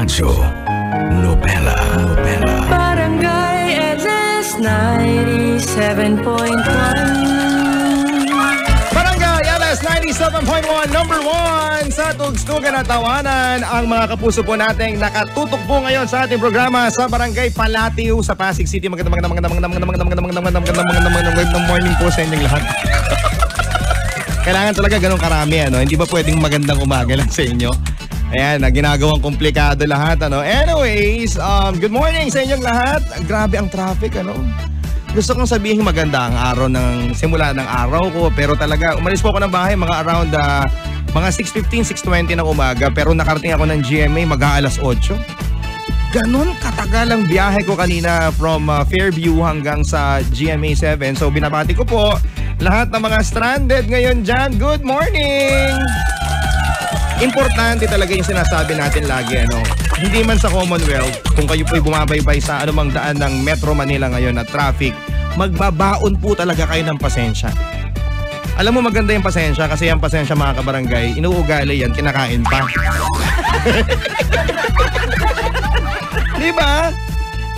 Radyo Nobela. Barangay LS 97.1. Barangay LS 97.1, number 1 sa tugstugan at tawanan. Ang mga kapuso po nating nakatutok po ngayon sa ating programa sa Barangay Palatio sa Pasig City. Magandang morning po sa inyong lahat. Kailangan talaga ganun karami, ano? Hindi ba pwedeng magandang umaga lang sa inyo? Ayan, ginagawang komplikado lahat, ano? Anyways, good morning sa inyong lahat. Grabe ang traffic, ano? Gusto kong sabihin maganda ang araw ng simula ng araw ko, pero talaga umalis po ako ng bahay mga around mga 6:15, 6:20 ng umaga, pero nakarating ako ng GMA mag-aalas 8. Ganon katagal ang biyahe ko kanina from Fairview hanggang sa GMA 7. So binabati ko po lahat ng mga stranded ngayon dyan. Good morning! Importante talaga yung sinasabi natin lagi, ano? Hindi man sa Commonwealth, kung kayo po'y bumabaybay sa anumang daan ng Metro Manila ngayon na traffic, magbabaon po talaga kayo ng pasensya. Alam mo, maganda yung pasensya kasi yung pasensya, mga kabarangay, inuugali yan, kinakain pa. Di ba?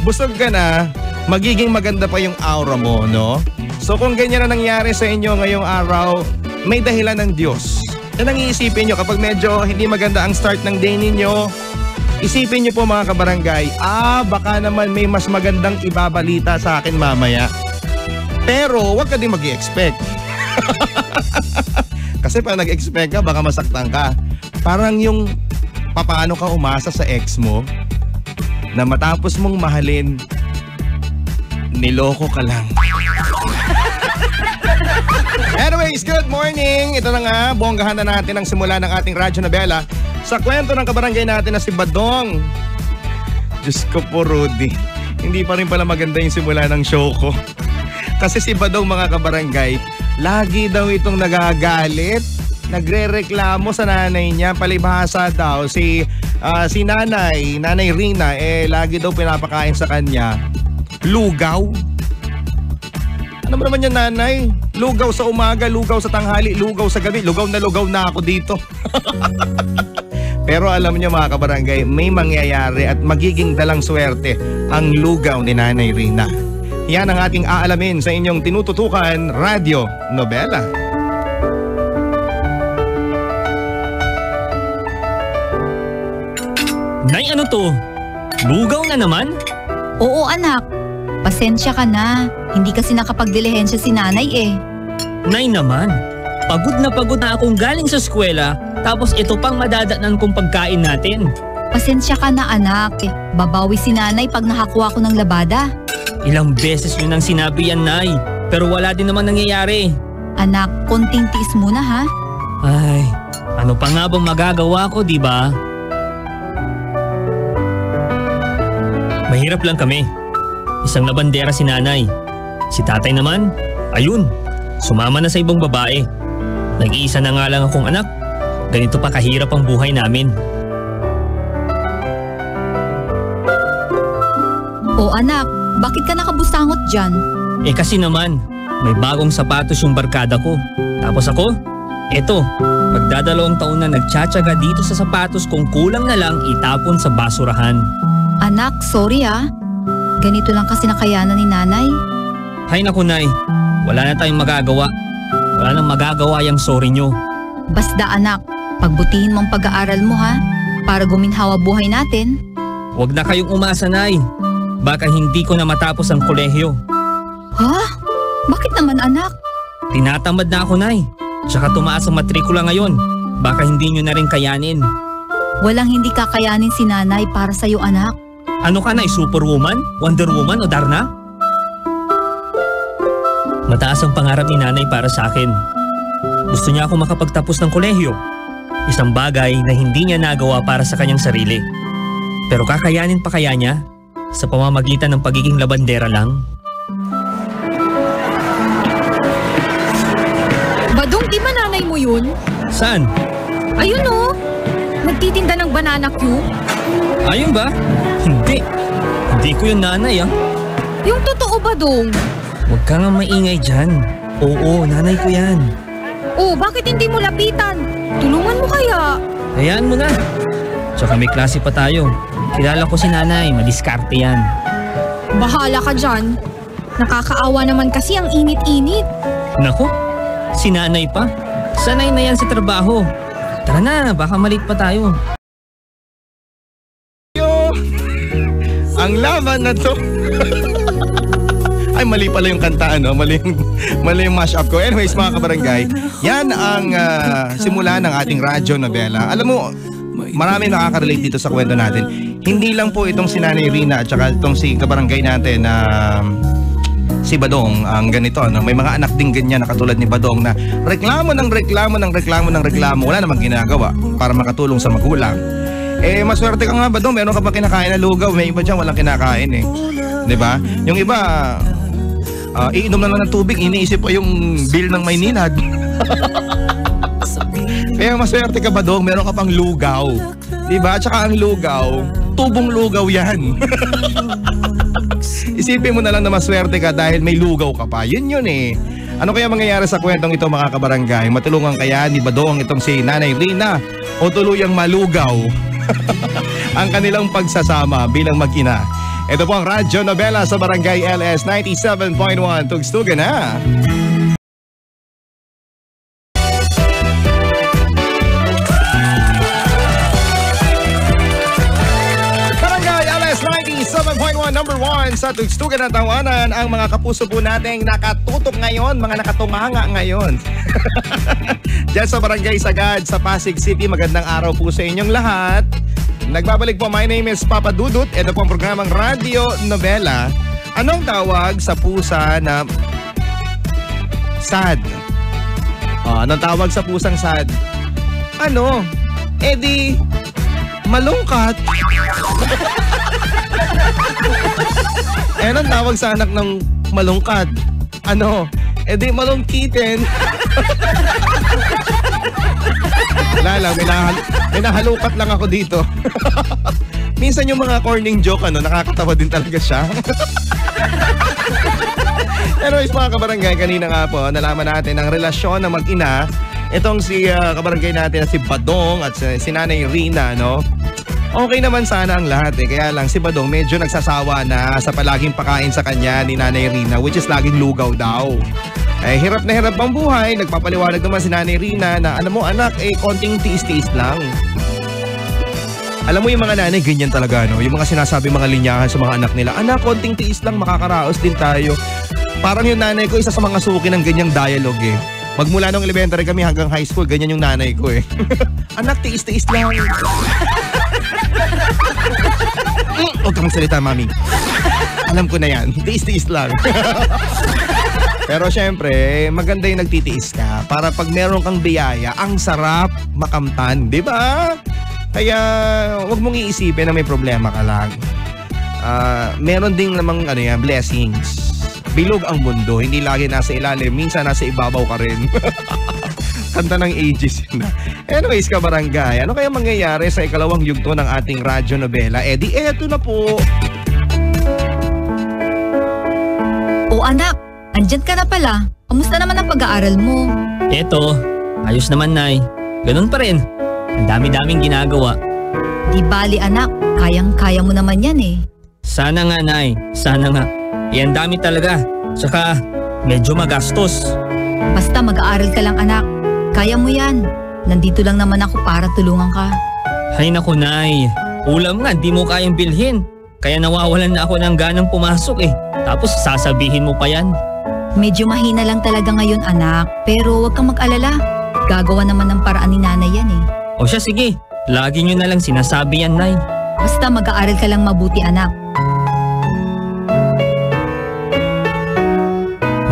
Busog ka na, magiging maganda pa yung aura mo, no? So kung ganyan na nangyari sa inyo ngayong araw, may dahilan ng Diyos. Yan ang iisipin nyo kapag medyo hindi maganda ang start ng day ninyo. Isipin nyo po, mga kabarangay, baka naman may mas magandang ibabalita sa akin mamaya. Pero wag ka din mag-i-expect. Kasi pag nag-expect ka, baka masaktan ka. Parang yung papaano ka umasa sa ex mo na matapos mong mahalin, niloko ka lang. Anyways, good morning! Ito na nga, bonggahan na natin ang simula ng ating Radyo Nobela sa kwento ng kabarangay natin na si Badong. Diyos ko po, Rudy. Hindi pa rin pala maganda yung simula ng show ko. Kasi si Badong, mga kabarangay, lagi daw itong nagagalit, nagre-reklamo sa nanay niya. Palibhasa daw, si Nanay Rina, lagi daw pinapakain sa kanya lugaw. Ano ba naman yan, nanay? Lugaw sa umaga, lugaw sa tanghali, lugaw sa gabi. Lugaw na ako dito. Pero alam niyo, mga kabarangay, may mangyayari at magiging dalang swerte ang lugaw ni Nanay Rina. Yan ang ating aalamin sa inyong tinututukan Radyo Nobela. Nay, ano to? Lugaw na naman? Oo, anak. Pasensya ka na. Hindi kasi nakapagdilihensya si nanay eh. Nay naman, pagod na akong galing sa eskwela, tapos ito pang madadaanan kong pagkain natin. Pasensya ka na, anak. Babawi si nanay pag nakakuha ko ng labada. Ilang beses yun ang sinabi yan, Nay, pero wala din naman nangyayari. Anak, konting tiis muna ha. Ay, ano pa nga bang magagawa ko, di ba? Mahirap lang kami. Isang labandera si nanay. Si tatay naman, ayun, sumama na sa ibang babae. Nag-iisa na nga lang akong anak. Ganito pa kahirap ang buhay namin. O anak, bakit ka nakabusangot dyan? Kasi naman, may bagong sapatos yung barkada ko. Tapos ako, eto, magdadalawang taon na nagtsatsaga dito sa sapatos kung kulang na lang itapon sa basurahan. Anak, sorry ah. Ganito lang kasi nakayanan ni nanay. Hay naku, Nay, wala na tayong magagawa. Wala nang magagawa yung sorry nyo. Basta anak, pagbutihin mong pag-aaral mo ha, para guminhawa buhay natin. Huwag na kayong umasa, Nay. Baka hindi ko na matapos ang kolehiyo. Ha? Bakit naman, anak? Tinatamad na ako, Nay. Tsaka tumaas ang matrikula ngayon. Baka hindi nyo na rin kayanin. Walang hindi kakayanin si nanay para sa'yo, anak. Ano ka, Nay? Superwoman? Wonder Woman o Darna? Mataas ang pangarap ni nanay para sa akin. Gusto niya ako makapagtapos ng kolehiyo. Isang bagay na hindi niya nagawa para sa kanyang sarili. Pero kakayanin pa kaya niya sa pamamagitan ng pagiging labandera lang? Badong, di ba nanay mo yun? Saan? Ayun oh! Nagtitinda ng banana cue. Ayun ba? Hindi. Hindi ko yung nanay ah. Yung totoo ba, Dong? Huwag ka nga maingay dyan. Oo, nanay ko yan. Oh, bakit hindi mo lapitan? Tulungan mo kaya? Hayaan mo na. Tsaka may klase pa tayo. Kilala ko si nanay, madiskarte yan. Bahala ka dyan. Nakakaawa naman kasi ang init-init. Naku, si nanay pa. Sanay na yan sa trabaho. Tara na, baka malit pa tayo. Ang laban na to. Ay, mali pala yung kanta, ano? Mali yung mashup ko. Anyways, mga kabarangay, yan ang simula ng ating radyo nobela. Alam mo, marami nakaka-relate dito sa kwento natin. Hindi lang po itong si Nanay Rina at saka itong si kabarangay natin na si Badong ang ganito. No? May mga anak din ganyan na katulad ni Badong na reklamo ng reklamo. Wala namang ginagawa para makatulong sa magulang. Eh, maswerte ka nga Badong, meron ka pa kinakain na lugaw. May iba dyan walang kinakain eh. Diba? Yung iba, iinom na lang ng tubig, iniisip pa yung bill ng Maynilad. Kaya maswerte ka ba Dong, meron ka pang lugaw. Diba? Tsaka ang lugaw, tubong lugaw yan. Isipin mo na lang na maswerte ka dahil may lugaw ka pa. Yun eh. Ano kaya mangyayari sa kwentong ito mga kabarangay? Matulungan kaya ni Badong itong si Nanay Rina o tuluyang malugaw ang kanilang pagsasama bilang mag-ina? Ito po ang Radyo Nobela sa Barangay LS 97.1. Tugstugan na! Barangay LS 97.1 number 1 sa Tugstugan na Tawanan. Ang mga kapuso po nating nakatutok ngayon, mga nakatunganga ngayon. Diyan sa Barangay Sagad sa Pasig City. Magandang araw po sa inyong lahat. Nagbabalik po, my name is Papa Dudut. Ito po ang programang Radio Nobela. Anong tawag sa pusa na sad? Anong tawag sa pusang sad? Ano? Di malungkat. Anong tawag sa anak ng malungkat? Ano? Di malungkitin. Wala lang, may nahalukat lang ako dito. Minsan yung mga corning joke, nakakatawa din talaga siya. Anyways, mga kabarangay, kanina nga po, nalaman natin ang relasyon ng mag-ina. Itong si kabarangay natin na si Badong at si Nanay Rina, no? Okay naman sana ang lahat eh. Kaya lang si Badong medyo nagsasawa na sa palaging pakain sa kanya ni Nanay Rina, which is laging lugaw daw. Eh, hirap na hirap ang buhay. Nagpapaliwanag naman si Nanay Rina na, alam mo anak, konting tiis-tiis lang. Alam mo yung mga nanay, ganyan talaga, no? Yung mga sinasabi mga linyahan sa mga anak nila, anak, konting tiis lang, makakaraos din tayo. Parang yung nanay ko, isa sa mga suki ng ganyang dialogue eh. Magmula nung elementary kami hanggang high school, ganyan yung nanay ko eh. Anak, tiis-tiis lang. Huwag kang salita, mami. Alam ko na yan, tiis-tiis lang. Pero syempre, maganda yung nagtitiis ka para pag meron kang biyaya, ang sarap makamtan, di ba? Kaya wag mong iisipin na may problema ka lang. Meron ding namang blessings. Bilog ang mundo, hindi lagi nasa ilalim, minsan nasa ibabaw ka rin. Kanta ng ages na. Anyways, kabarangay, ano kaya mangyayari sa ikalawang yugto ng ating radyo nobela? Eto na po. O anak, andyan ka na pala. Kamusta naman ang pag-aaral mo? Eto, ayos naman Nay. Ganun pa rin. Ang dami-daming ginagawa. Di bali anak, kayang-kaya mo naman yan eh. Sana nga Nay, sana nga. Ang dami talaga. Saka medyo magastos. Basta mag-aaral ka lang anak. Kaya mo yan. Nandito lang naman ako para tulungan ka. Hay naku Nay, ulam nga di mo kayang bilhin. Kaya nawawalan na ako ng ganang pumasok eh. Tapos sasabihin mo pa yan. Medyo mahina lang talaga ngayon anak. Pero huwag kang mag-alala. Gagawa naman ng paraan ni nanay yan eh. O siya sige, lagi nyo na lang sinasabi yan Nay. Basta mag-aaral ka lang mabuti anak.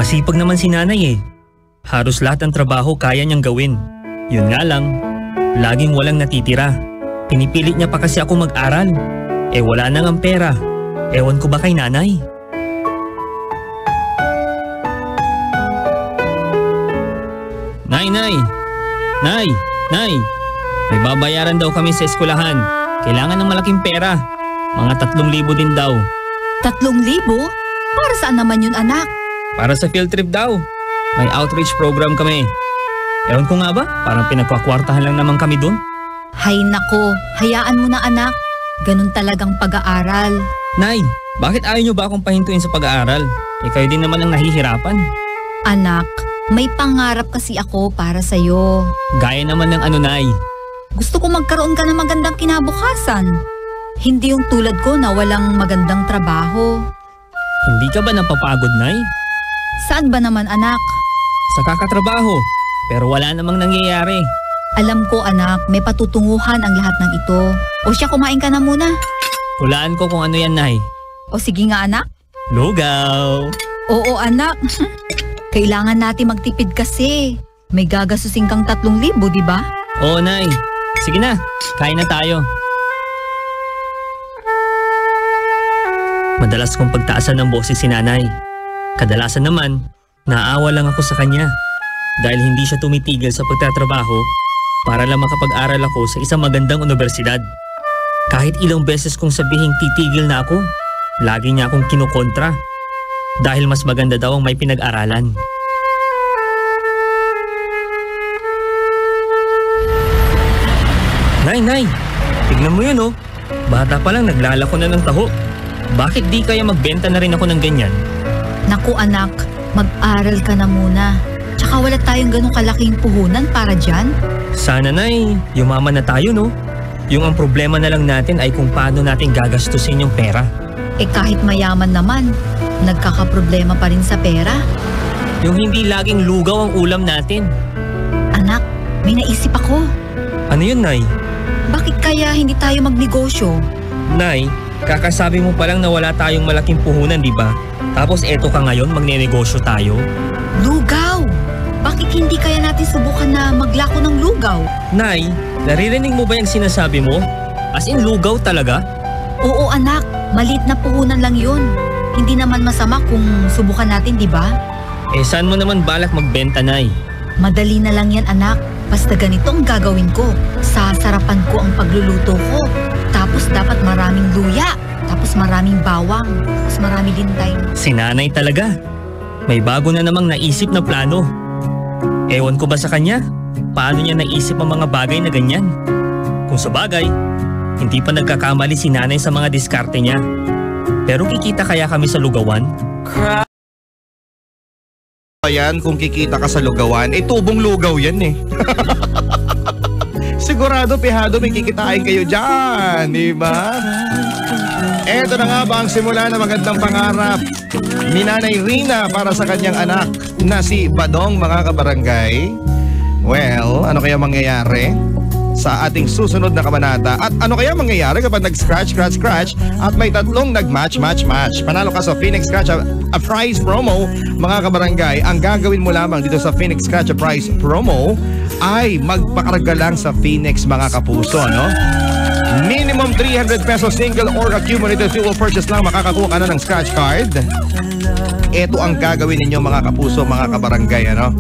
Masipag naman si nanay eh. Halos lahat ng trabaho kaya niyang gawin. Yun nga lang, laging walang natitira. Pinipilit niya pa kasi ako mag-aral. Wala nang ang pera. Ewan ko ba kay nanay? Nay! Nay! May babayaran daw kami sa eskwelahan. Kailangan ng malaking pera. Mga 3,000 din daw. 3,000? Para saan naman yun anak? Para sa field trip daw. May outreach program kami. Ewan ko nga ba, parang pinagkakwartahan lang naman kami dun. Hay nako, hayaan mo na anak. Ganun talagang pag-aaral. Nay, bakit ayaw niyo ba akong pahintuin sa pag-aaral? Kayo din naman ang nahihirapan. Anak, may pangarap kasi ako para sa'yo. Gaya naman ng ano, Nay. Gusto ko magkaroon ka ng magandang kinabukasan. Hindi yung tulad ko na walang magandang trabaho. Hindi ka ba napapagod, Nay? Saan ba naman anak? Sa kakatrabaho, pero wala namang nangyayari. Alam ko anak, may patutunguhan ang lahat ng ito. O siya, kumain ka na muna. Hulaan ko kung ano yan, Nay. O sige nga anak. Lugaw! Oo anak. Kailangan natin magtipid kasi. May gagastusin kang 3,000, di ba? Oo, Nay. Sige na, kain na tayo. Madalas kong pagtaasan ng boses si Nanay. Kadalasan naman, naawa lang ako sa kanya. Dahil hindi siya tumitigil sa pagtatrabaho para lang makapag-aral ako sa isang magandang universidad. Kahit ilang beses kong sabihing titigil na ako, lagi niya akong kinukontra. Dahil mas maganda daw ang may pinag-aralan. Nay, tignan mo yun oh. Bata pa lang naglalako na ng taho. Bakit di kaya magbenta na rin ako ng ganyan? Naku anak, mag-aral ka na muna. Tsaka wala tayong ganong kalaking puhunan para dyan. Sana Nay, yumaman na tayo no? Yung ang problema na lang natin ay kung paano natin gagastusin yung pera. Kahit mayaman naman, nagkakaproblema pa rin sa pera. Yung hindi laging lugaw ang ulam natin. Anak, may naisip ako. Ano yun, Nay? Bakit kaya hindi tayo magnegosyo? Nay, kakasabi mo pa lang na wala tayong malaking puhunan, di ba? Tapos eto ka ngayon, magnenegosyo tayo. Lugaw! Bakit hindi kaya natin subukan na maglako ng lugaw? Nay, naririnig mo ba yung sinasabi mo? As in lugaw talaga? Oo anak, maliit na puhunan lang yun. Hindi naman masama kung subukan natin, di ba? Saan mo naman balak magbenta, Nay? Madali na lang yan anak. Basta ganito ang gagawin ko. Sasarapan ko ang pagluluto ko. Tapos dapat maraming luya. Tapos maraming bawang. Tapos marami din thyme. Si Nanay talaga. May bago na namang naisip na plano. Ewan ko ba sa kanya? Paano niya naisip ang mga bagay na ganyan? Kung sa bagay, hindi pa nagkakamali si Nanay sa mga diskarte niya. Pero kikita kaya kami sa lugawan? Ayan, kung kikita ka sa lugawan, tubong lugaw yan eh. Sigurado, pihado, may kikitain kayo dyan, di ba? Eto na nga ba ang simula ng magandang pangarap ni Nanay Rina para sa kanyang anak na si Badong, mga kabarangay? Well, ano kaya mangyayari sa ating susunod na kabanata? At ano kaya mangyayari kapag nag-scratch at may tatlong nag-match? Panalo ka sa Phoenix Scratch a Prize promo, mga kabarangay. Ang gagawin mo lamang dito sa Phoenix Scratch a Prize promo ay magpakarga lang sa Phoenix, mga kapuso, no? Minimum 300 pesos single or accumulated fuel purchase lang, makakakuha ka na ng scratch card. Ito ang gagawin ninyo, mga kapuso, mga kabarangay, ano?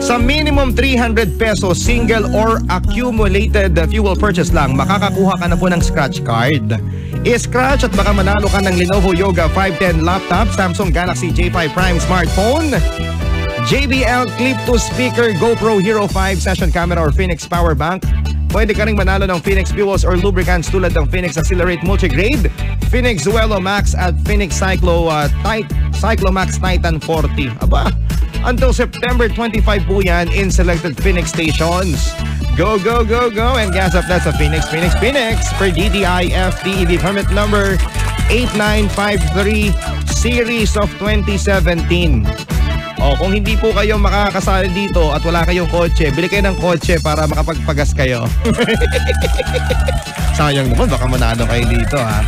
Sa minimum 300 pesos single or accumulated fuel purchase lang, makakakuha ka na po ng scratch card. I-scratch at baka manalo ka ng Lenovo Yoga 510 laptop, Samsung Galaxy J5 Prime smartphone, JBL Clip 2 speaker, GoPro Hero 5 session camera or Phoenix power bank. Pwede ka rin manalo ng Phoenix fuels or lubricants tulad ng Phoenix Accelerate Multigrade, Phoenix Zuelo Max at Phoenix Cyclomax Titan 40. Aba, until September 25 po yan in selected Phoenix stations. Go, go, go, go and gas up, that's a Phoenix per DTI FTEB permit number 8953 series of 2017. O kung hindi po kayo makakasali dito at wala kayong kotse, bili kayo ng kotse para makapagpagas kayo. Sayang naman, baka manalo kayo dito ha.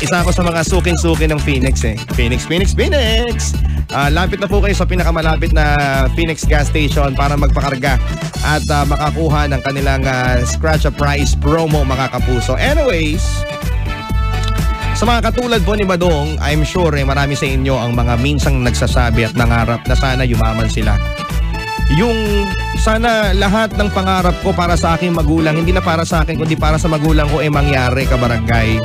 Isa ako sa mga suking-suki ng Phoenix eh. Phoenix. Lapit na po kayo sa pinakamalapit na Phoenix gas station para magpakarga at makakuha ng kanilang Scratch a Prize promo, mga kapuso. Anyways, sa mga katulad po ni Badong, I'm sure marami sa inyo ang mga minsang nagsasabi at nangarap na sana yumaman sila. Yung sana lahat ng pangarap ko para sa aking magulang, hindi na para sa akin kundi para sa magulang ko mangyari, kabarangay.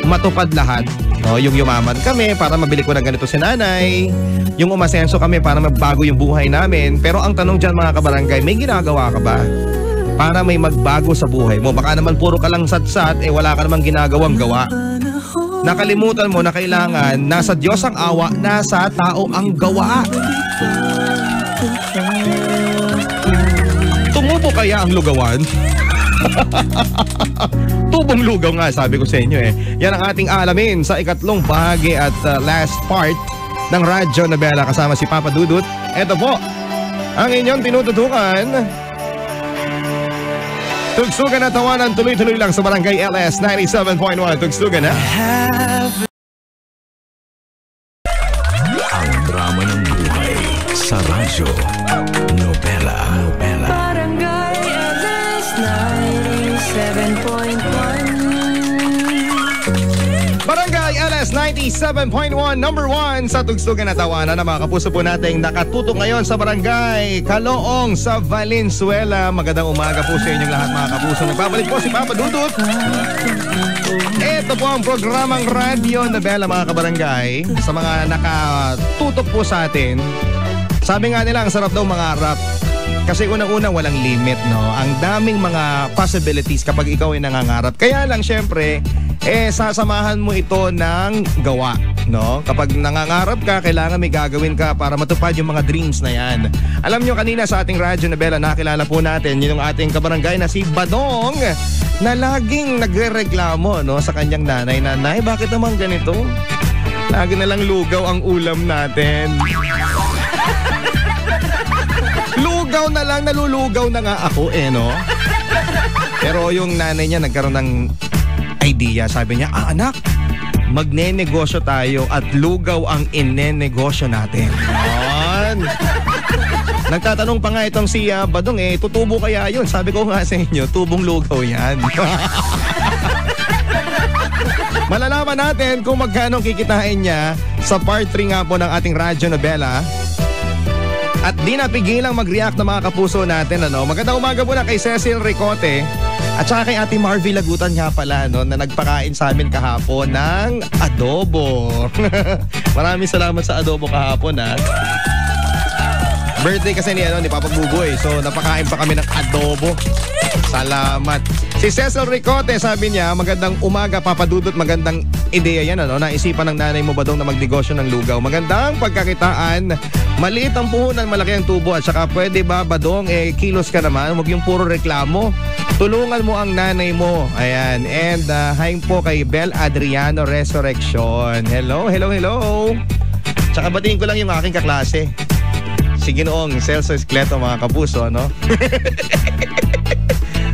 Matupad lahat. No, yung yumaman kami para mabili ko ng ganito si nanay. Yung umasenso kami para magbago yung buhay namin. Pero ang tanong dyan mga kabarangay, may ginagawa ka ba para may magbago sa buhay mo? Baka naman puro ka lang satsat, wala ka namang ginagawang gawa. Nakalimutan mo na kailangan nasa Diyos ang awa, nasa tao ang gawa. Tumubo kaya ang lugawan? Tubong lugaw nga, sabi ko sa inyo Yan ang ating alamin sa ikatlong bahagi at last part ng Radyo Nobela kasama si Papa Dudut. Ito po ang inyong tinututukan. Tugsugan na tawanan, tuloy-tuloy lang sa Barangay LS 97.1. Tugsugan na. Ang drama ng buhay sa Radyo Nobela. Barangay LS 97.1. Barangay LS 97.1, number 1 sa Tugsugan na Tawanan na mga kapuso po nating nakatutok ngayon sa Barangay Kaloong sa Valenzuela. Magandang umaga po sa inyong lahat mga kapuso. Nagbabalik po si Papa Dudut. Ito po ang programang Radyo Nobela mga kabarangay. Sa mga nakatutok po sa atin, sabi nga nila ang sarap daw mangarap. Kasi unang-una walang limit, no? Ang daming mga possibilities kapag ikaw ay nangangarap. Kaya lang syempre, sasamahan mo ito ng gawa, no? Kapag nangangarap ka, kailangan may gagawin ka para matupad yung mga dreams na yan. Alam nyo, kanina sa ating Radyo Nobela, nakilala po natin yung ating kabarangay na si Badong na laging nagre-reklamo, no? Sa kanyang nanay. Nanay, bakit naman ganito? Lagi na lang lugaw ang ulam natin. Lugaw na lang, nalulugaw na nga ako no? Pero yung nanay niya nagkaroon ng idea. Sabi niya, anak, magne-negosyo tayo at lugaw ang ine-negosyo natin. Yan. Nagtatanong pa nga itong si Badong, tutubo kaya yun? Sabi ko nga sa inyo, tubong lugaw yan. Malalaman natin kung magkano kikitain niya sa part 3 nga po ng ating Radyo Nobela. At di napigilang mag-react na mga kapuso natin, ano? Magandang umaga muna kay Cecil Ricote at saka kay Ate Marvy Lagutan nga pala, no? Na nagpakain sa amin kahapon ng adobo. Maraming salamat sa adobo kahapon, ha? Birthday kasi ni Papa Buboy. So napakain pa kami ng adobo. Salamat. Si Cecil Ricote, sabi niya, magandang umaga Papa Dudut, magandang ideya yan, ano? Naisipan ng nanay mo Badong na magnegosyo ng lugaw. Magandang pagkakitaan. Maliit ang puhunan, malaki ang tubo. At saka pwede ba Badong, kilos ka naman, huwag yung puro reklamo. Tulungan mo ang nanay mo. Ayan. And hi po kay Bel Adriano Resurrection. Hello. Tsaka batiin ko lang yung aking kaklase. Si Ginoong Celso Escleto mga kapuso, no?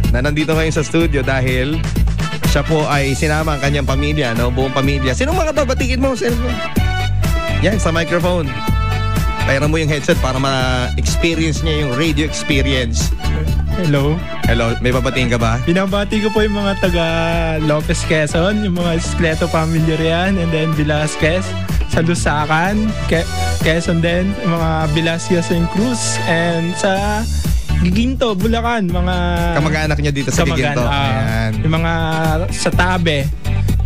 Na nandito ngayon sa studio dahil siya po ay sinama ang kanyang pamilya, no? Buong pamilya. Sinong mga babatiin mo, Celso? Yan, sa microphone. Pairan mo yung headset para ma-experience niya yung radio experience. Hello. May babatiin ka ba? Binabati ko po yung mga taga Lopez Quezon, yung mga Escleto family riyan, and then Velasquez, sa Lusacan, Quezon din, yung mga Velasquez and Cruz, and sa Giginto, Bulacan, mga kamag-anak niya dito sa Giginto. Yung mga sa Tabe,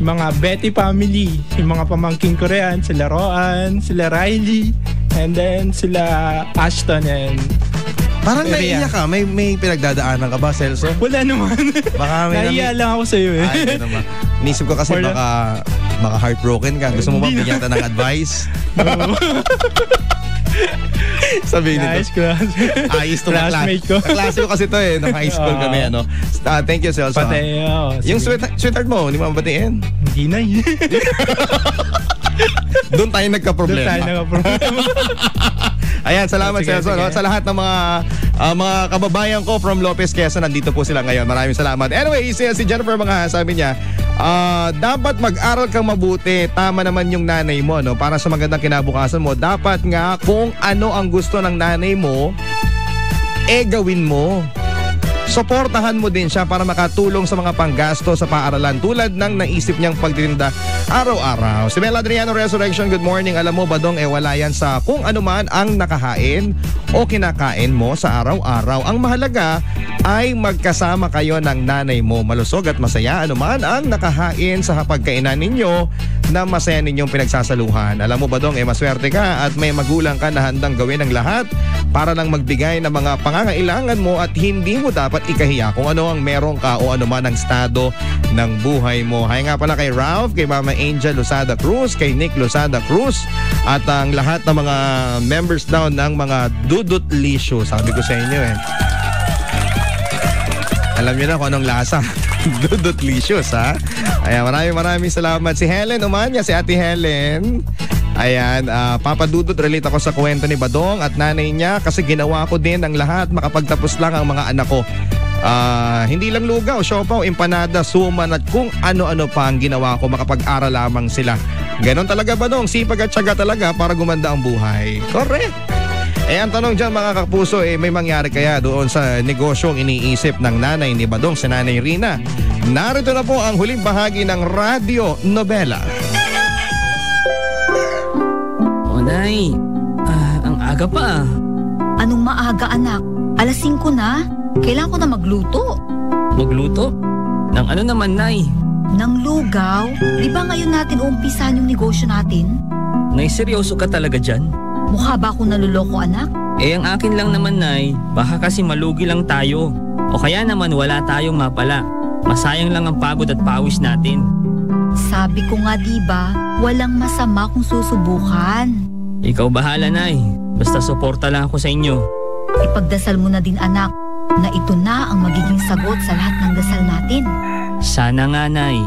yung mga Betty family, yung mga pamangking Korean, sila Roan, sila Riley, and then sila Ashton and parang naiiyak ka. May pinagdadaanan ka ba, Celso? wala naman. Baka may naiiyak lang ako sa'yo eh. Ay, ano ba? Nisip ko kasi baka heartbroken ka. Gusto mo ba bigyan ka ng advice? Sabihin nito. Ayos to classmate ko. Klase ko kasi to nung high school kami, ano. Thank you, Celso. Yung sweetheart mo, hindi mo mabatiin? Hindi na yun. Doon tayo nagka-problema. Ayan, salamat Celso. No? Sa lahat ng mga kababayan ko from Lopez Quezon, nandito po sila ngayon. Maraming salamat. Anyway, si Jennifer mga sabi niya, dapat mag-aral kang mabuti. Tama naman yung nanay mo, no? Para sa magandang kinabukasan mo. Dapat nga kung ano ang gusto ng nanay mo, gawin mo. Suportahan mo din siya para makatulong sa mga panggasto sa paaralan tulad ng naisip niyang pagtitinda araw-araw. Si Mel Adriano Resurrection, good morning. Alam mo ba dong wala yan sa kung ano man ang nakahain o kinakain mo sa araw-araw. Ang mahalaga ay magkasama kayo ng nanay mo. Malusog at masaya anuman ang nakahain sa hapagkainan ninyo na masaya ninyong pinagsasaluhan. Alam mo ba dong maswerte ka at may magulang ka na handang gawin ang lahat para lang magbigay ng mga pangangailangan mo at hindi mo dapat ikahiya kung ano ang meron ka o ano man ang estado ng buhay mo. Hay nga pala kay Ralph, kay Mama Angel Losada Cruz, kay Nick Losada Cruz at ang lahat ng mga members daw ng mga Dudut Lisyo. Sabi ko sa inyo alam niyo na kung anong lasa. Dudut Licious, ha? Ayan, maraming salamat. Si Helen Umanya, si Ate Helen. Ayan, Papa Dudut, relate ako sa kwento ni Badong at nanay niya kasi ginawa ko din ang lahat makapagtapos lang ang mga anak ko. Hindi lang lugaw, siopaw, empanada, suman at kung ano-ano pa ang ginawa ko, makapag-aral lamang sila. Ganon talaga Badong, sipag at tiyaga talaga para gumanda ang buhay. Correct. Ang tanong dyan mga kapuso, may mangyari kaya doon sa negosyong iniisip ng nanay ni Badong, si Nanay Rina? Narito na po ang huling bahagi ng Radio Nobela. O Nay, ang aga pa. Anong maaga anak? 5:00 na? Kailangan ko na magluto. Magluto? Nang ano naman Nay? Nang lugaw? Di ba ngayon natin umpisahan yung negosyo natin? Nay, seryoso ka talaga dyan? Mukha ba akong naluloko anak? Ang akin lang naman Nay, baka kasi malugi lang tayo. O kaya naman wala tayong mapala. Masayang lang ang pagod at pawis natin. Sabi ko nga diba, walang masama kung susubukan. Ikaw bahala Nay, basta suporta lang ako sa inyo. Ipagdasal mo na din anak, na ito na ang magiging sagot sa lahat ng dasal natin. Sana nga Nay.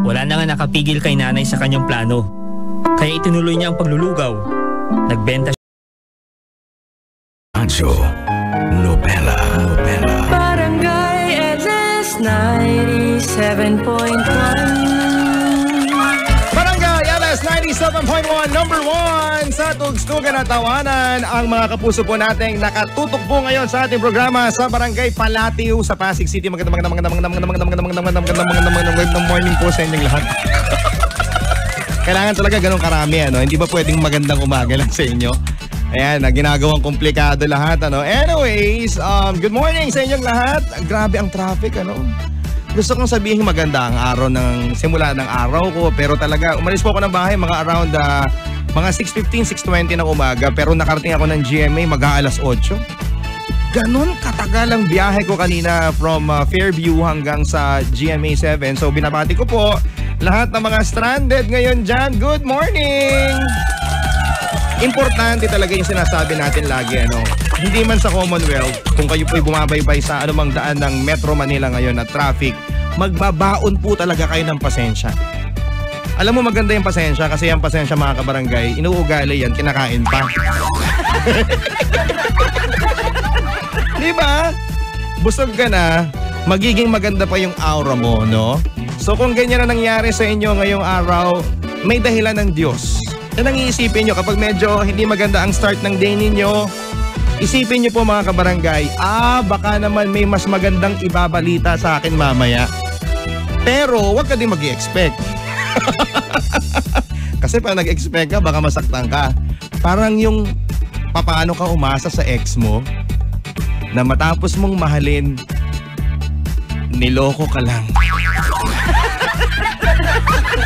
Wala na nga nakapigil kay nanay sa kanyang plano. Kaya itinuloy niya ang paglulugaw. Nagbenta siya. Radyo Nobela. Barangay LS 97.1. Barangay LS 97.1, number 1 sa tugstugan at tawanan. Ang mga kapuso po nating nakatutok po ngayon sa ating programa sa Barangay Palatiw sa Pasig City. Magandang morning po sa inyong lahat. Kailangan talaga ganun karami, Hindi ba pwedeng magandang umaga lang sa inyo? Ayan, ginagawang komplikado lahat, Anyways, good morning sa inyong lahat. Grabe ang traffic, Gusto kong sabihin maganda ang araw ng simula ng araw ko, pero talaga umalis po ako ng bahay mga around mga 6:15, 6:20 ng umaga, pero nakarating ako ng GMA mag-aalas 8. Ganon katagal ang biyahe ko kanina from Fairview hanggang sa GMA 7. So binabati ko po lahat ng mga stranded ngayon dyan. Good morning! Importante talaga yung sinasabi natin lagi, Hindi man sa Commonwealth, kung kayo po'y bumabaybay sa anumang daan ng Metro Manila ngayon at traffic, magbabaon po talaga kayo ng pasensya. Alam mo maganda yung pasensya kasi yung pasensya mga kabarangay, inuugali yan, kinakain pa. Diba? Busog ka na, magiging maganda pa yung aura mo, So kung ganyan na nangyari sa inyo ngayong araw, may dahilan ng Diyos. Yan ang iisipin nyo kapag medyo hindi maganda ang start ng day ninyo. Isipin nyo po mga kabarangay, baka naman may mas magandang ibabalita sa akin mamaya. Pero wag ka din mag-i-expect. Kasi pag nag-expect ka, baka masaktan ka. Parang yung papaano ka umasa sa ex mo na matapos mong mahalin, niloko ka lang.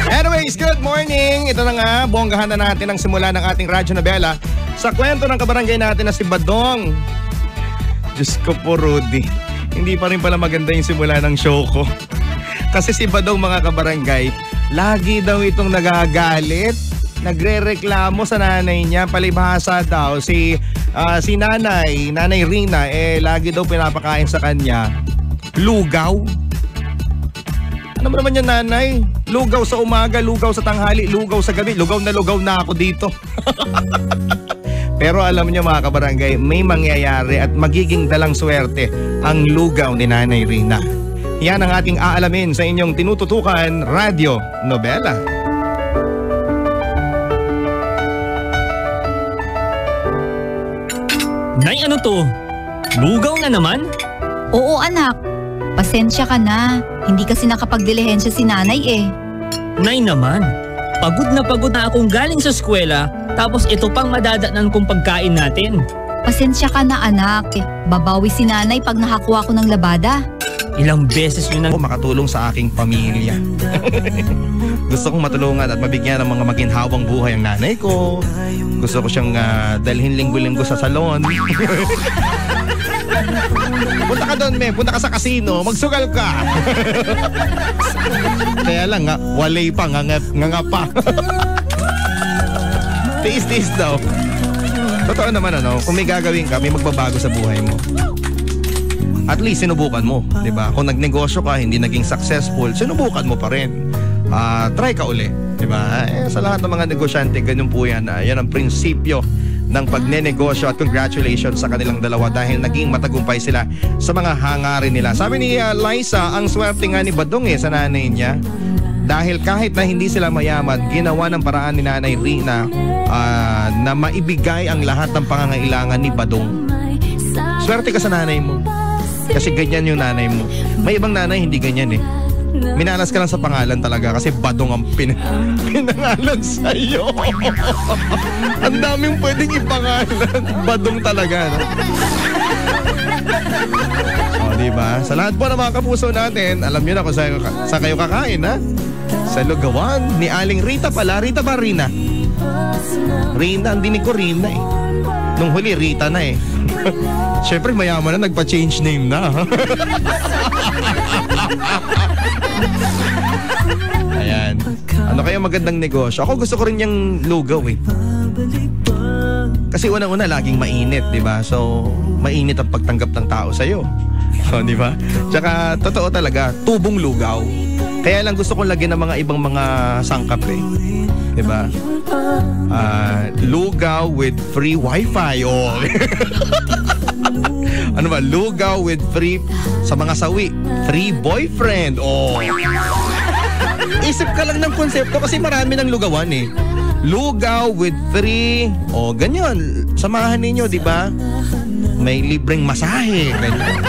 Anyways, good morning. Ito na nga, bonggahan na natin ang simula ng ating Radyo Nobela sa kwento ng kabarangay natin na si Badong. Diyos ko po, Rudy. Hindi pa rin pala maganda yung simula ng show ko. Kasi si Badong mga kabarangay, lagi daw itong nagagalit, nagre-reklamo sa nanay niya. Palibhasa daw, si Nanay Rina, lagi daw pinapakain sa kanya lugaw. Ano naman yan nanay? Lugaw sa umaga, lugaw sa tanghali, lugaw sa gabi. Lugaw na ako dito. Pero alam niyo mga kabarangay, may mangyayari at magiging dalang swerte ang lugaw ni Nanay Rina. Yan ang ating aalamin sa inyong tinututukan Radio Nobela. Nay, ano to? Lugaw na naman? Oo anak, pasensya ka na. Hindi kasi nakapagdilihensya si nanay eh. Nay naman, pagod na akong galing sa eskwela, tapos ito pang madadatnan kong pagkain natin. Pasensya ka na anak. Babawi si nanay pag nakakuha ko ng labada. Ilang beses nyo na Ako makatulong sa aking pamilya. Gusto kong matulungan at mabigyan ng mga maginhawang buhay ang nanay ko. Gusto ko siyang dalhin linggo-linggo sa salon. Punta ka doon, punta ka sa casino, magsugal ka. Kaya lang nga, walay pa, nga pa. Tiis-tiis daw. Totoo naman kung may gagawin ka, may magbabago sa buhay mo. At least sinubukan mo, 'di ba? Kung nagnegosyo ka, hindi naging successful, sinubukan mo pa rin. Try ka uli, 'di ba? Sa lahat ng mga negosyante, ganun po 'yan. Yan ang prinsipyo ng pagnenegosyo at congratulations sa kanilang dalawa dahil naging matagumpay sila sa mga hangarin nila. Sabi ni Liza, ang swerte nga ni Badong sa nanay niya. Dahil kahit na hindi sila mayaman, ginawa ng paraan ni Nanay Rina na maibigay ang lahat ng pangangailangan ni Badong. Swerte ka sa nanay mo. Kasi ganyan yung nanay mo. May ibang nanay hindi ganyan eh. Minalas ka lang sa pangalan talaga kasi Badong ang pinangalan sa'yo. Ang daming pwedeng ipangalan. Badong talaga. No? Diba? Sa lahat po ng mga kapuso natin, alam nyo na kung saan kayo kakain, ha? Sa Lugawan ni Aling Rita pala. Rita ba Rina? Rina, ang dinig ko Rina eh. Nung huli, Rita na eh. Siyempre, mayaman na, nagpa-change name na. Ayan. Ano kaya magandang negosyo? Ako gusto ko rin yung lugaw eh. Kasi unang-una, laging mainit, di ba? So, mainit ang pagtanggap ng tao sa'yo. So, di ba? Tsaka, totoo talaga, tubong lugaw. Kaya lang gusto kong lagyan ng mga ibang mga sangkap eh. Di ba? Lugaw with free wifi. Oh. Ano ba? Lugaw with free sa mga sawi. Free boyfriend. Oh. Isip ka lang ng konsepto kasi marami ng lugawan eh. Lugaw with free. Oh, ganyan. Samahan ninyo, di ba? May libreng masahe. Ganyan.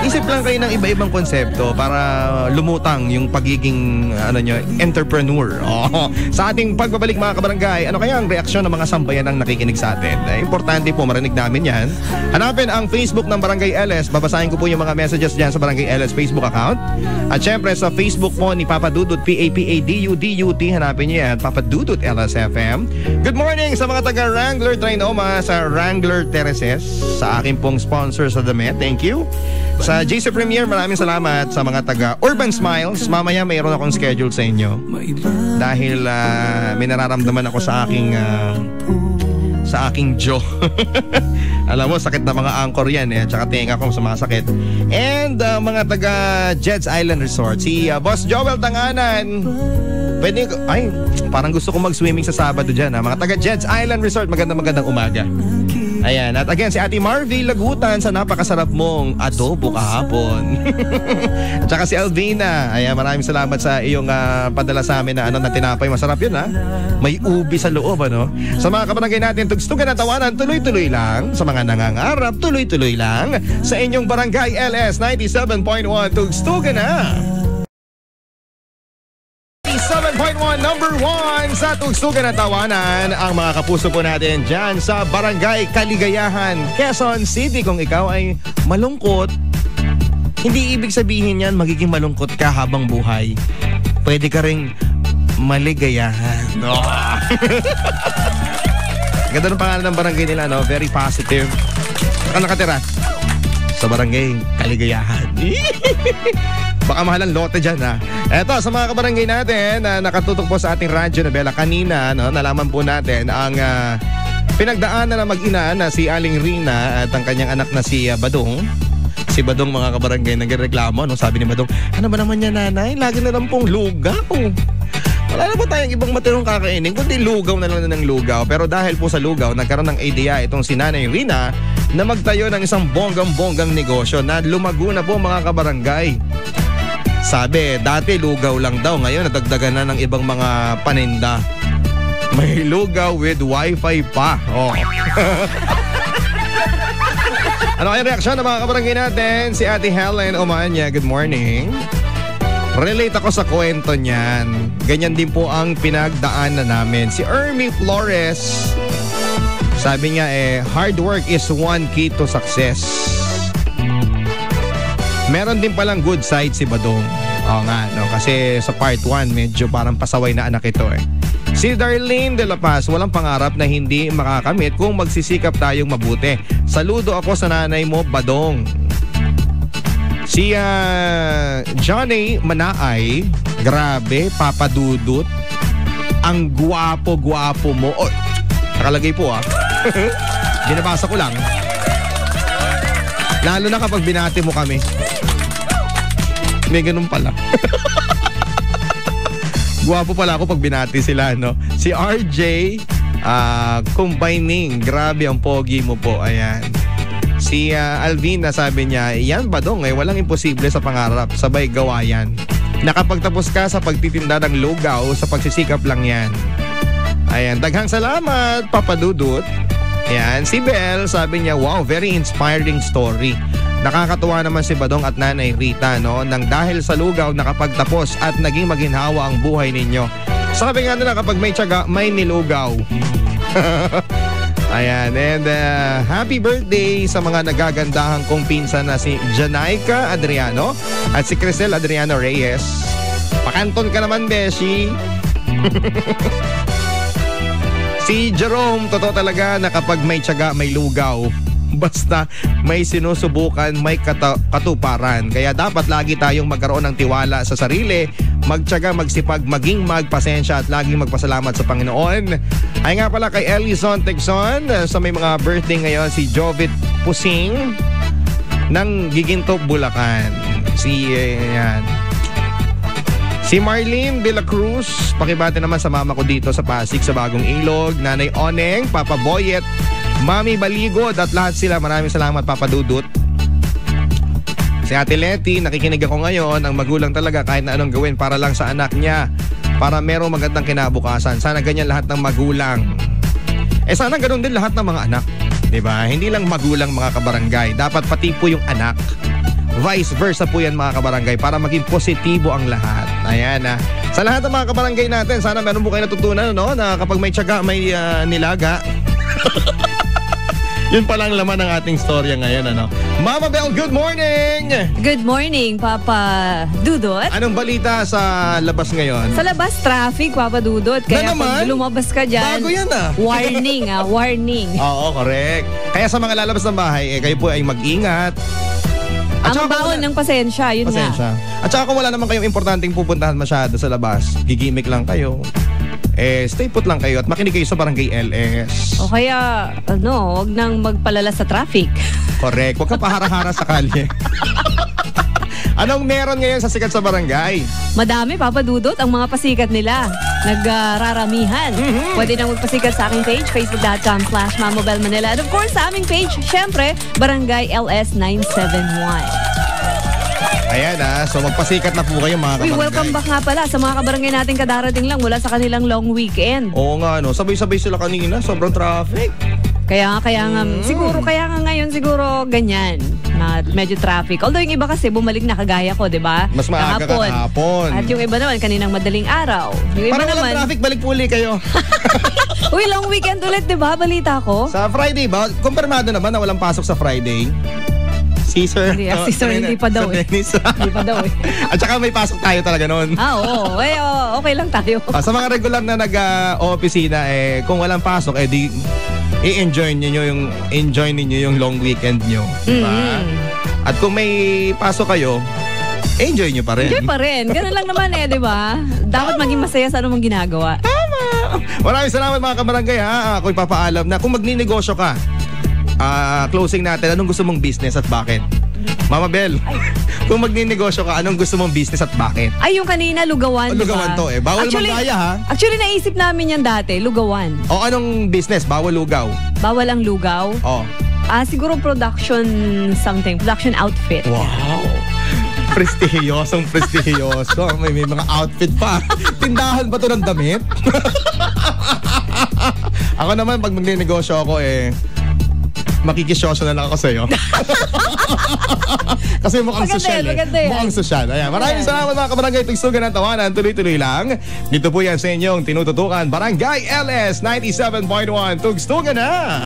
Isip lang kayo ng iba-ibang konsepto para lumutang yung pagiging entrepreneur. Oh. Sa ating pagbabalik mga kabarangay, ano kaya ang reaksyon ng mga sambayan ang nakikinig sa atin? Importante po marinig namin yan. Hanapin ang Facebook ng Barangay LS. Babasahin ko po yung mga messages dyan sa Barangay LS Facebook account. At syempre sa Facebook po ni Papa Dudut, P-A-P-A-D-U-D-U-T. Hanapin niyo yan, Papa Dudut LSFM. Good morning sa mga taga Wrangler Trinoma, sa Wrangler Tereses, sa aking pong sponsor sa damit. Thank you. Sa JC Premier, maraming salamat sa mga taga Urban Smiles. Mamaya mayroon akong schedule sa inyo. Dahil may nararamdaman ako sa aking jaw. Alam mo, sakit na mga angkor yan eh. Tsaka tenga kong sumasakit. And mga taga Jed's Island Resort. Si Boss Joel Tanganan. Parang gusto kong mag-swimming sa Sabado dyan. Mga taga Jed's Island Resort, magandang umaga. Ayan, at again, si Ate Marvy Lagutan sa napakasarap mong adobo kahapon. At saka si Alvina. Ayan, maraming salamat sa iyong padala sa amin na tinapay. Masarap yun, ha? May ubi sa loob, ano? Sa mga kabarangay natin, tugstugan at tawanan, tuloy-tuloy lang. Sa mga nangangarap, tuloy-tuloy lang. Sa inyong Barangay LS 97.1, tugstugan na! 7.1, number 1 sa Tugstugan at Tawanan. Ang mga kapuso po natin dyan sa Barangay Kaligayahan, Quezon City. Kung ikaw ay malungkot, hindi ibig sabihin yan magiging malungkot ka habang buhay. Pwede ka ring maligayahan. Oh. Ganda ng pangalan ng barangay nila, no? Very positive. Saan nakatira? Sa Barangay Kaligayahan. Baka mahal ang lote dyan, ha? Eto, sa mga kabarangay natin na nakatutok po sa ating radyo na Bella kanina, no, nalaman po natin ang pinagdaanan na mag-ina na si Aling Rina at ang kanyang anak na si Badong. Si Badong, mga kabarangay, nagreklamo. No? Sabi ni Badong, ano ba naman yan, nanay? Lagi na lang pong lugaw. Wala na po tayong ibang matirong kakainin, kundi lugaw na lang ng lugaw. Pero dahil po sa lugaw, nagkaroon ng idea itong si Nanay Rina na magtayo ng isang bonggang-bonggang negosyo na lumago na po, mga kabarangay. Sabi, dati lugaw lang daw. Ngayon, nadagdagan na ng ibang mga paninda. May lugaw with wifi pa. Oh. Ano kayong reaksyon ng mga kabarangay natin? Si Ate Helen Omanya, good morning. Relate ako sa kwento niyan. Ganyan din po ang pinagdaanan namin. Si Ermi Flores, sabi niya hard work is one key to success. Meron din palang good side si Badong. Oo nga, no? Kasi sa part 1, medyo parang pasaway na anak ito Si Darlene de la Paz, walang pangarap na hindi makakamit kung magsisikap tayong mabuti. Saludo ako sa nanay mo, Badong. Si Johnny Manaay, grabe, papadudot. Ang gwapo-gwapo mo. Oh, nakalagay po Binabasa ko lang. Lalo na kapag binati mo kami. May ganun pala. Gwapo pala ako pag binati sila, no? Si RJ, combining. Grabe ang pogi mo po. Ayan. Si Alvina, sabi niya, yan Badong, walang imposible sa pangarap. Sabay gawa yan. Nakapagtapos ka sa pagtitinda ng lugaw, sa pagsisikap lang yan. Ayan. Daghang salamat, Papa Dudut. Ayan. Si Belle, sabi niya, wow, very inspiring story. Nakakatuwa naman si Badong at Nanay Rita, no? Nang dahil sa lugaw nakapagtapos at naging maginhawa ang buhay ninyo. Sabi nga nila kapag may tiyaga, may nilugaw. Ayan. And happy birthday sa mga nagagandahang kong pinsan na si Janaika Adriano at si Crisel Adriano Reyes. Pakanton ka naman, Beshi. Si Jerome, totoo talaga na kapag may tiyaga, may lugaw. Basta may sinusubukan, may katuparan. Kaya dapat lagi tayong magkaroon ng tiwala sa sarili, magtiyaga, magsipag, maging magpasensya at laging magpasalamat sa Panginoon. Ay nga pala kay Ellison Texon, sa may mga birthday ngayon, si Jovit Pusing ng Giginto, Bulacan. Si Marlene de la Cruz, pakibati naman sa mama ko dito sa Pasig, sa Bagong Ilog, Nanay Oneng, Papa Boyet, Mami Baligod at lahat sila. Maraming salamat, Papa Dudut. Si Ate Letty, nakikinig ako ngayon. Ang magulang talaga kahit na anong gawin para lang sa anak niya, para merong magandang kinabukasan. Sana ganyan lahat ng magulang. Sana ganun din lahat ng mga anak, diba? Hindi lang magulang, mga kabarangay. Dapat pati po yung anak. Vice versa po yan, mga kabarangay, para maging positibo ang lahat. Ayan Sa lahat ng mga kabarangay natin, sana meron po kayo natutunan, no? Na kapag may tiyaga, may nilaga. Yun palang laman ng ating storya ngayon, Mama Belle, good morning! Good morning, Papa Dudut. Anong balita sa labas ngayon? Sa labas, traffic, Papa Dudut. Kaya pag lumabas ka dyan, bago yan warning, warning. Oo, correct. Kaya sa mga lalabas ng bahay, kayo po ay mag-ingat. Ang baon ng pasensya, yun nga. At saka kung wala naman kayong importanteng pupuntahan masyado sa labas, gigimik lang kayo. Stay put lang kayo at makinig kayo sa Barangay LS. O kaya, huwag nang magpalala sa traffic. Correct. Huwag ka pahara-hara sa kalye. Anong meron ngayon sa Sikat sa Barangay? Madami, Papa Dudut, ang mga pasikat nila. Nagraramihan. Pwede nang magpasikat sa aking page, facebook.com/mamobelmanila. And of course, sa aming page, syempre, Barangay LS 971. Ayan so magpasikat na po kayo, mga kabarangay. Welcome back nga pala sa mga kabarangay natin kadarating lang mula sa kanilang long weekend. Oo nga, sabay-sabay sila kanina, sobrang traffic. Kaya nga, siguro ngayon ganyan, na medyo traffic. Although yung iba kasi bumalik na kagaya ko, di ba? Mas maaga kahapon. At yung iba naman, kaninang madaling araw. Yung iba parang walang traffic, balik po ulit kayo. Uy, long weekend ulit, di ba? Balita ko. Sa Friday ba? Kumpirmado naman na walang pasok sa Friday. Caesar. Hindi pa daw Hindi pa daw At saka may pasok tayo talaga noon. Oo. Okay lang tayo. Sa mga regular na nag-opisina, kung walang pasok, di i-enjoy ninyo yung long weekend nyo. Diba? At kung may pasok kayo, enjoy nyo pa rin. Enjoy pa rin. Ganun lang naman di ba? Dapat maging masaya sa anumang ginagawa. Tama! Maraming salamat, mga kabarangay, Ako'y papaalam na kung magninegosyo ka, closing natin, anong gusto mong business at bakit? Mama Belle, kung magninegosyo ka, anong gusto mong business at bakit? Ay, yung kanina, lugawan. Lugawan to Bawal magaya, Actually, naisip namin yan dati, lugawan. O anong business? Bawal lugaw? Bawal ang lugaw? O. Siguro production outfit. Wow! Prestigiosong. May mga outfit pa. Tindahan ba to ng damit? Ako naman, pag magne-negosyo ako makikisyoso na lang ako sa'yo. Kasi mukhang Maganda sosyal yan, maganda yan. Mukhang sosyal. Ayan. Maraming salamat mga kabarangay. Tugsugan ng tawanan. Tuloy-tuloy lang. Dito po yan sa inyong tinututukan. Barangay LS 97.1. Tugstugan na!